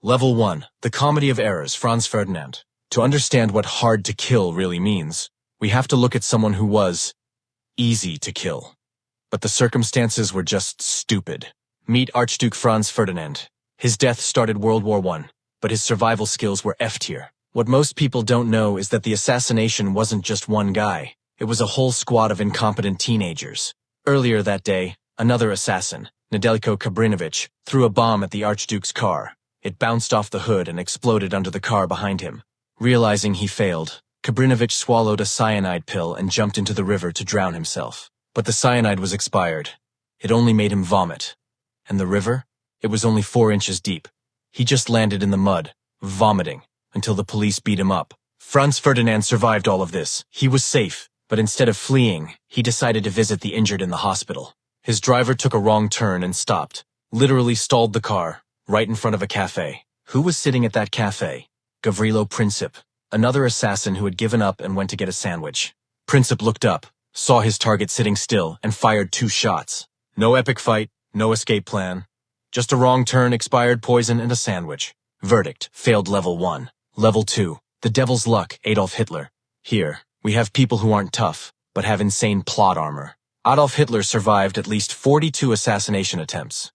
Level 1. The Comedy of Errors, Franz Ferdinand. To understand what hard to kill really means, we have to look at someone who was easy to kill. But the circumstances were just stupid. Meet Archduke Franz Ferdinand. His death started World War I, but his survival skills were F-tier. What most people don't know is that the assassination wasn't just one guy. It was a whole squad of incompetent teenagers. Earlier that day, another assassin, Nedeljko Kabrinovich, threw a bomb at the Archduke's car. It bounced off the hood and exploded under the car behind him. Realizing he failed, Kabrinovich swallowed a cyanide pill and jumped into the river to drown himself. But the cyanide was expired. It only made him vomit. And the river? It was only 4 inches deep. He just landed in the mud, vomiting, until the police beat him up. Franz Ferdinand survived all of this. He was safe, but instead of fleeing, he decided to visit the injured in the hospital. His driver took a wrong turn and stopped, literally stalled the car, right in front of a cafe. Who was sitting at that cafe? Gavrilo Princip, another assassin who had given up and went to get a sandwich. Princip looked up, saw his target sitting still, and fired 2 shots. No epic fight, no escape plan. Just a wrong turn, expired poison, and a sandwich. Verdict: failed level 1. Level 2. The devil's luck, Adolf Hitler. Here, we have people who aren't tough, but have insane plot armor. Adolf Hitler survived at least 42 assassination attempts.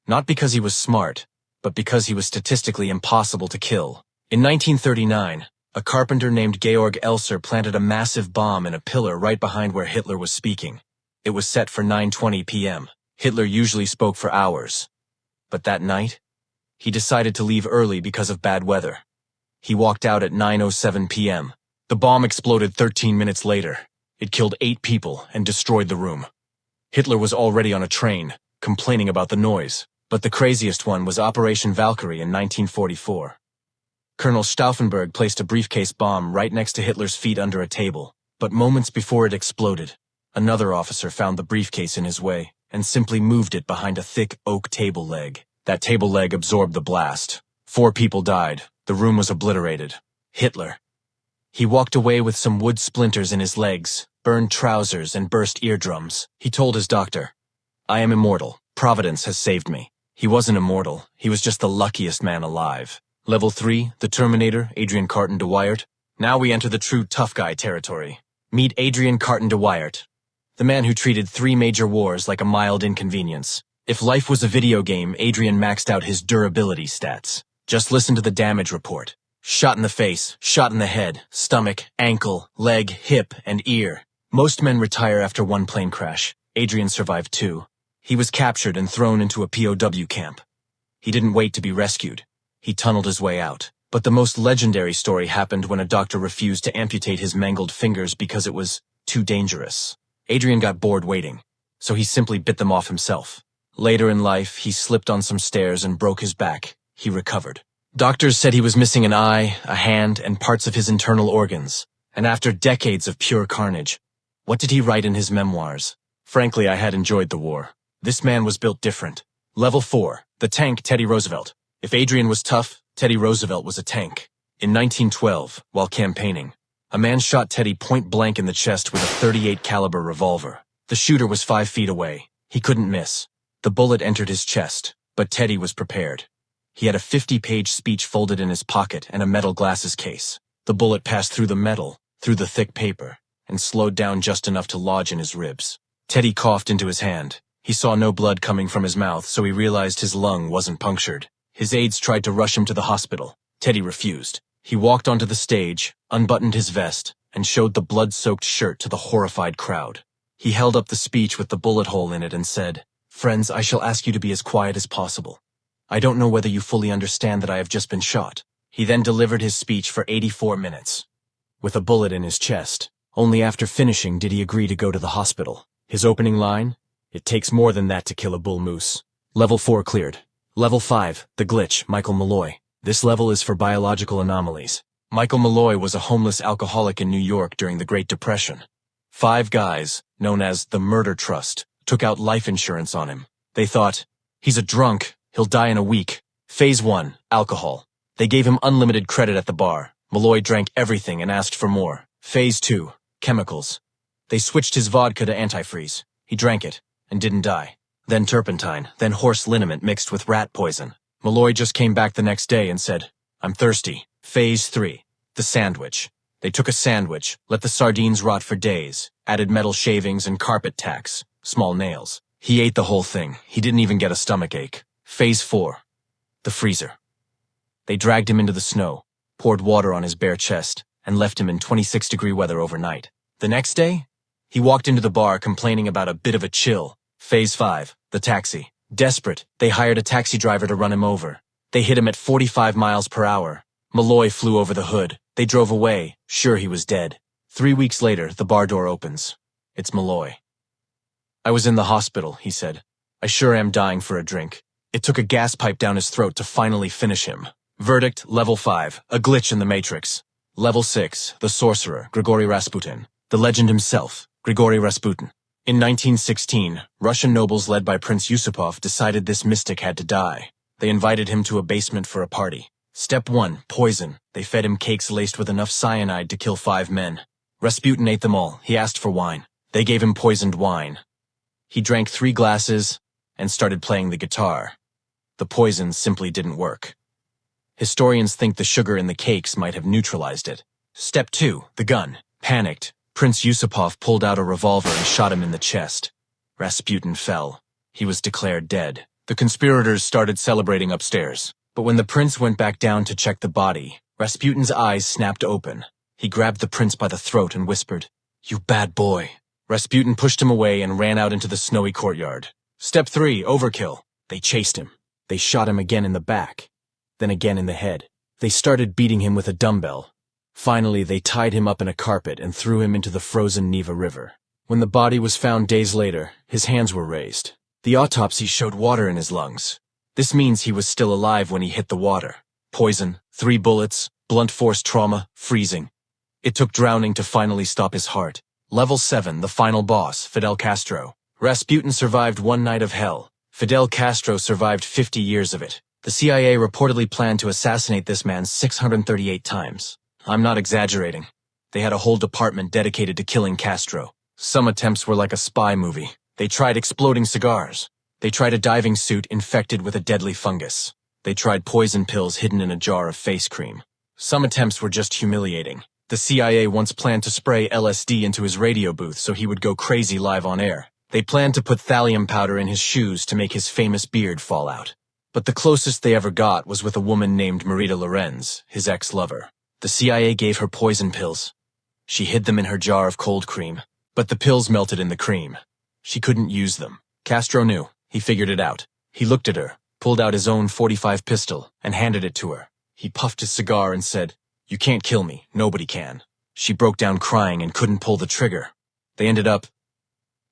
Not because he was smart, but because he was statistically impossible to kill. In 1939, a carpenter named Georg Elser planted a massive bomb in a pillar right behind where Hitler was speaking. It was set for 9:20 p.m. Hitler usually spoke for hours. But that night, he decided to leave early because of bad weather. He walked out at 9:07 p.m. The bomb exploded 13 minutes later. It killed 8 people and destroyed the room. Hitler was already on a train, complaining about the noise. But the craziest one was Operation Valkyrie in 1944. Colonel Stauffenberg placed a briefcase bomb right next to Hitler's feet under a table. But moments before it exploded, another officer found the briefcase in his way and simply moved it behind a thick oak table leg. That table leg absorbed the blast. 4 people died. The room was obliterated. Hitler. He walked away with some wood splinters in his legs, burned trousers, and burst eardrums. He told his doctor, "I am immortal. Providence has saved me." He wasn't immortal. He was just the luckiest man alive. Level 3, the Terminator, Adrian Carton de Wyatt. Now we enter the true tough guy territory. Meet Adrian Carton de Wyatt, the man who treated 3 major wars like a mild inconvenience. If life was a video game, Adrian maxed out his durability stats. Just listen to the damage report. Shot in the face, shot in the head, stomach, ankle, leg, hip, and ear. Most men retire after 1 plane crash. Adrian survived 2. He was captured and thrown into a POW camp. He didn't wait to be rescued. He tunneled his way out. But the most legendary story happened when a doctor refused to amputate his mangled fingers because it was too dangerous. Adrian got bored waiting, so he simply bit them off himself. Later in life, he slipped on some stairs and broke his back. He recovered. Doctors said he was missing an eye, a hand, and parts of his internal organs. And after decades of pure carnage, what did he write in his memoirs? Frankly, I had enjoyed the war. This man was built different. Level 4, the tank Teddy Roosevelt. If Adrian was tough, Teddy Roosevelt was a tank. In 1912, while campaigning, a man shot Teddy point blank in the chest with a .38 caliber revolver. The shooter was 5 feet away. He couldn't miss. The bullet entered his chest, but Teddy was prepared. He had a 50-page speech folded in his pocket and a metal glasses case. The bullet passed through the metal, through the thick paper, and slowed down just enough to lodge in his ribs. Teddy coughed into his hand. He saw no blood coming from his mouth, so he realized his lung wasn't punctured. His aides tried to rush him to the hospital. Teddy refused. He walked onto the stage, unbuttoned his vest, and showed the blood-soaked shirt to the horrified crowd. He held up the speech with the bullet hole in it and said, "Friends, I shall ask you to be as quiet as possible. I don't know whether you fully understand that I have just been shot." He then delivered his speech for 84 minutes, with a bullet in his chest. Only after finishing did he agree to go to the hospital. His opening line? "It takes more than that to kill a bull moose." Level 4 cleared. Level 5, the glitch, Michael Malloy. This level is for biological anomalies. Michael Malloy was a homeless alcoholic in New York during the Great Depression. 5 guys, known as the Murder Trust, took out life insurance on him. They thought, he's a drunk, he'll die in a week. Phase 1, alcohol. They gave him unlimited credit at the bar. Malloy drank everything and asked for more. Phase 2, chemicals. They switched his vodka to antifreeze. He drank it and didn't die. Then turpentine, then horse liniment mixed with rat poison. Malloy just came back the next day and said, "I'm thirsty." Phase 3. The sandwich. They took a sandwich, let the sardines rot for days, added metal shavings and carpet tacks, small nails. He ate the whole thing. He didn't even get a stomachache. Phase 4. The freezer. They dragged him into the snow, poured water on his bare chest, and left him in 26-degree weather overnight. The next day, he walked into the bar complaining about a bit of a chill. Phase 5. The taxi. Desperate, they hired a taxi driver to run him over. They hit him at 45 miles per hour. Malloy flew over the hood. They drove away, sure he was dead. 3 weeks later, the bar door opens. It's Malloy. "I was in the hospital," he said. "I sure am dying for a drink." It took a gas pipe down his throat to finally finish him. Verdict, Level 5, a glitch in the Matrix. Level 6, the sorcerer, Grigory Rasputin. The legend himself, Grigory Rasputin. In 1916, Russian nobles led by Prince Yusupov decided this mystic had to die. They invited him to a basement for a party. Step 1, poison. They fed him cakes laced with enough cyanide to kill 5 men. Rasputin ate them all. He asked for wine. They gave him poisoned wine. He drank 3 glasses and started playing the guitar. The poison simply didn't work. Historians think the sugar in the cakes might have neutralized it. Step 2, the gun. Panicked, Prince Yusupov pulled out a revolver and shot him in the chest. Rasputin fell. He was declared dead. The conspirators started celebrating upstairs. But when the prince went back down to check the body, Rasputin's eyes snapped open. He grabbed the prince by the throat and whispered, "You bad boy." Rasputin pushed him away and ran out into the snowy courtyard. Step 3, overkill. They chased him. They shot him again in the back, then again in the head. They started beating him with a dumbbell. Finally, they tied him up in a carpet and threw him into the frozen Neva River. When the body was found days later, his hands were raised. The autopsy showed water in his lungs. This means he was still alive when he hit the water. Poison, 3 bullets, blunt force trauma, freezing. It took drowning to finally stop his heart. Level 7, the final boss, Fidel Castro. Rasputin survived 1 night of hell. Fidel Castro survived 50 years of it. The CIA reportedly planned to assassinate this man 638 times. I'm not exaggerating. They had a whole department dedicated to killing Castro. Some attempts were like a spy movie. They tried exploding cigars. They tried a diving suit infected with a deadly fungus. They tried poison pills hidden in a jar of face cream. Some attempts were just humiliating. The CIA once planned to spray LSD into his radio booth so he would go crazy live on air. They planned to put thallium powder in his shoes to make his famous beard fall out. But the closest they ever got was with a woman named Marita Lorenz, his ex-lover. The CIA gave her poison pills. She hid them in her jar of cold cream, but the pills melted in the cream. She couldn't use them. Castro knew. He figured it out. He looked at her, pulled out his own .45 pistol, and handed it to her. He puffed his cigar and said, "You can't kill me. Nobody can." She broke down crying and couldn't pull the trigger. They ended up,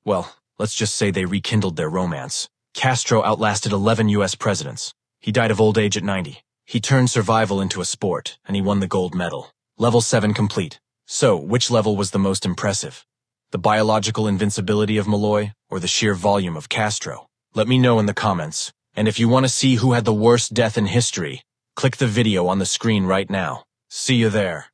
well, let's just say they rekindled their romance. Castro outlasted 11 U.S. presidents. He died of old age at 90. He turned survival into a sport, and he won the gold medal. Level 7 complete. So, which level was the most impressive? The biological invincibility of Malloy, or the sheer volume of Castro? Let me know in the comments. And if you want to see who had the worst death in history, click the video on the screen right now. See you there.